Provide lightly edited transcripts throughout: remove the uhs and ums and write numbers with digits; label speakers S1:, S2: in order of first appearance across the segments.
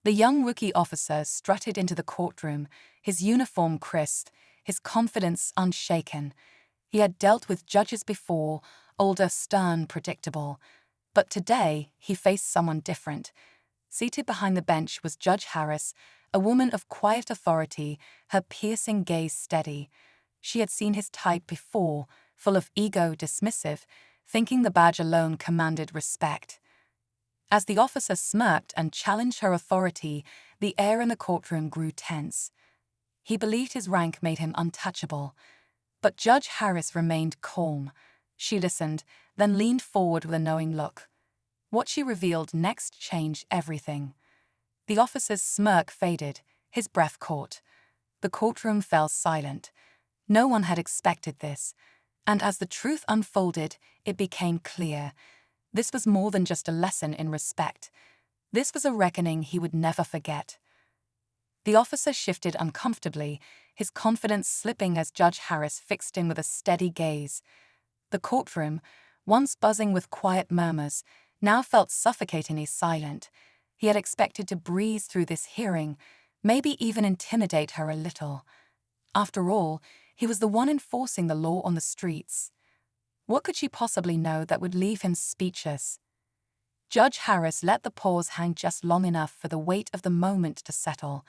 S1: The young rookie officer strutted into the courtroom, his uniform crisp, his confidence unshaken. He had dealt with judges before, older, stern, predictable. But today, he faced someone different. Seated behind the bench was Judge Harris, a woman of quiet authority, her piercing gaze steady. She had seen his type before, full of ego, dismissive, thinking the badge alone commanded respect. As the officer smirked and challenged her authority, the air in the courtroom grew tense. He believed his rank made him untouchable. But Judge Harris remained calm. She listened, then leaned forward with a knowing look. What she revealed next changed everything. The officer's smirk faded, his breath caught. The courtroom fell silent. No one had expected this. And as the truth unfolded, it became clear. This was more than just a lesson in respect. This was a reckoning he would never forget. The officer shifted uncomfortably, his confidence slipping as Judge Harris fixed him with a steady gaze. The courtroom, once buzzing with quiet murmurs, now felt suffocatingly silent. He had expected to breeze through this hearing, maybe even intimidate her a little. After all, he was the one enforcing the law on the streets. What could she possibly know that would leave him speechless? Judge Harris let the pause hang just long enough for the weight of the moment to settle.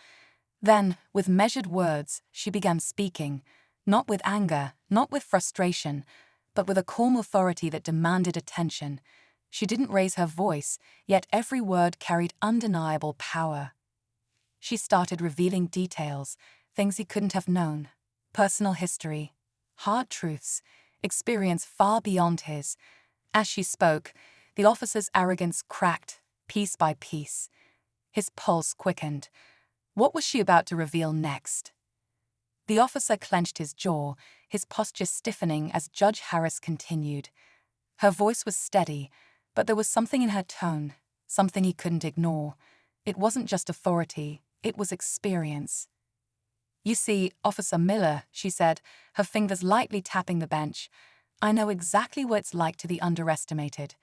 S1: Then, with measured words, she began speaking, not with anger, not with frustration, but with a calm authority that demanded attention. She didn't raise her voice, yet every word carried undeniable power. She started revealing details, things he couldn't have known. Personal history, hard truths, experience far beyond his. As she spoke, the officer's arrogance cracked, piece by piece. His pulse quickened. What was she about to reveal next? The officer clenched his jaw, his posture stiffening as Judge Harris continued. Her voice was steady, but there was something in her tone, something he couldn't ignore. It wasn't just authority, it was experience. "You see, Officer Miller," she said, her fingers lightly tapping the bench, "I know exactly what it's like to be underestimated."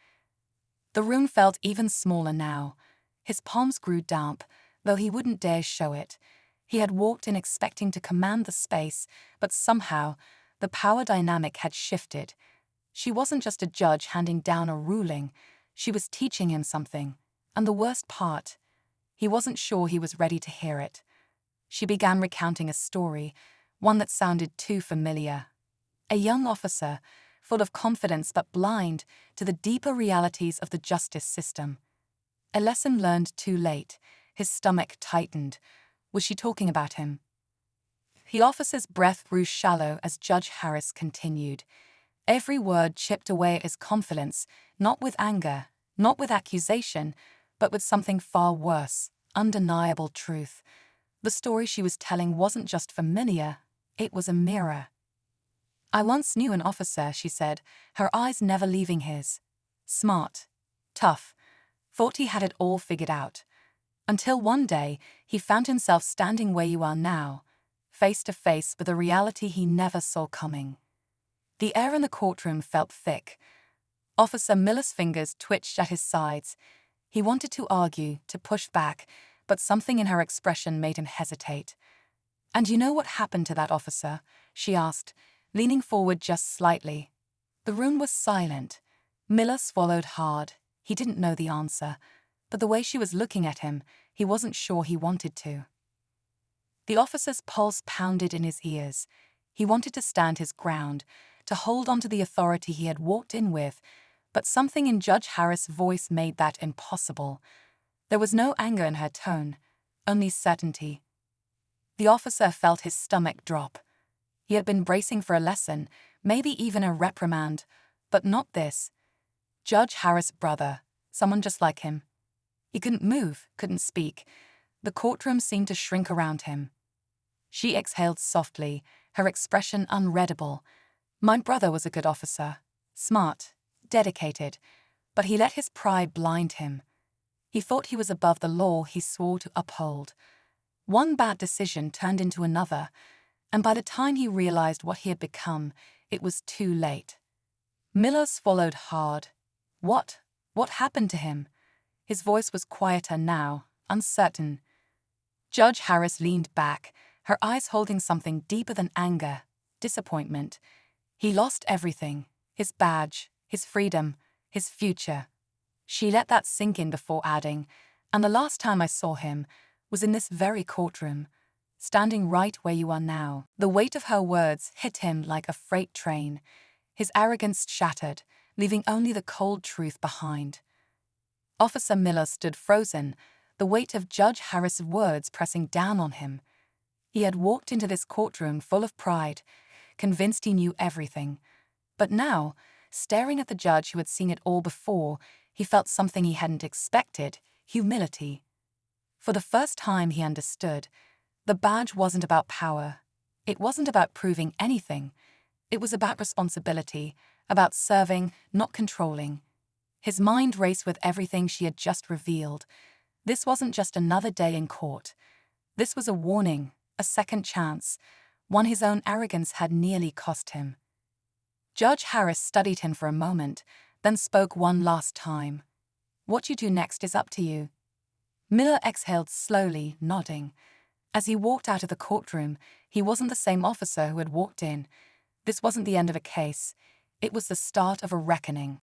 S1: The room felt even smaller now. His palms grew damp, though he wouldn't dare show it. He had walked in expecting to command the space, but somehow, the power dynamic had shifted. She wasn't just a judge handing down a ruling, she was teaching him something. And the worst part, he wasn't sure he was ready to hear it. She began recounting a story, one that sounded too familiar. A young officer, full of confidence but blind to the deeper realities of the justice system. A lesson learned too late. His stomach tightened. Was she talking about him? The officer's breath grew shallow as Judge Harris continued. Every word chipped away at his confidence, not with anger, not with accusation, but with something far worse, undeniable truth. The story she was telling wasn't just familiar, it was a mirror. "I once knew an officer," she said, her eyes never leaving his. "Smart, tough, thought he had it all figured out. Until one day, he found himself standing where you are now, face to face with a reality he never saw coming." The air in the courtroom felt thick. Officer Miller's fingers twitched at his sides. He wanted to argue, to push back, but something in her expression made him hesitate. "And you know what happened to that officer?" she asked, leaning forward just slightly. The room was silent. Miller swallowed hard. He didn't know the answer, but the way she was looking at him, he wasn't sure he wanted to. The officer's pulse pounded in his ears. He wanted to stand his ground, to hold on to the authority he had walked in with, but something in Judge Harris' voice made that impossible. There was no anger in her tone, only certainty. The officer felt his stomach drop. He had been bracing for a lesson, maybe even a reprimand, but not this. Judge Harris' brother, someone just like him. He couldn't move, couldn't speak. The courtroom seemed to shrink around him. She exhaled softly, her expression unreadable. "My brother was a good officer, smart, dedicated, but he let his pride blind him. He thought he was above the law he swore to uphold. One bad decision turned into another, and by the time he realized what he had become, it was too late." Miller swallowed hard. What happened to him? His voice was quieter now, uncertain. Judge Harris leaned back, her eyes holding something deeper than anger, disappointment. He lost everything: his badge, his freedom, his future. She let that sink in before adding, "And the last time I saw him was in this very courtroom, standing right where you are now." The weight of her words hit him like a freight train. His arrogance shattered, leaving only the cold truth behind. Officer Miller stood frozen, the weight of Judge Harris' words pressing down on him. He had walked into this courtroom full of pride, convinced he knew everything. But now, staring at the judge who had seen it all before, he felt something he hadn't expected: humility. For the first time he understood. The badge wasn't about power. It wasn't about proving anything. It was about responsibility, about serving, not controlling. His mind raced with everything she had just revealed. This wasn't just another day in court. This was a warning, a second chance, one his own arrogance had nearly cost him. Judge Harris studied him for a moment, then spoke one last time. "What you do next is up to you." Miller exhaled slowly, nodding. As he walked out of the courtroom, he wasn't the same officer who had walked in. This wasn't the end of a case. It was the start of a reckoning.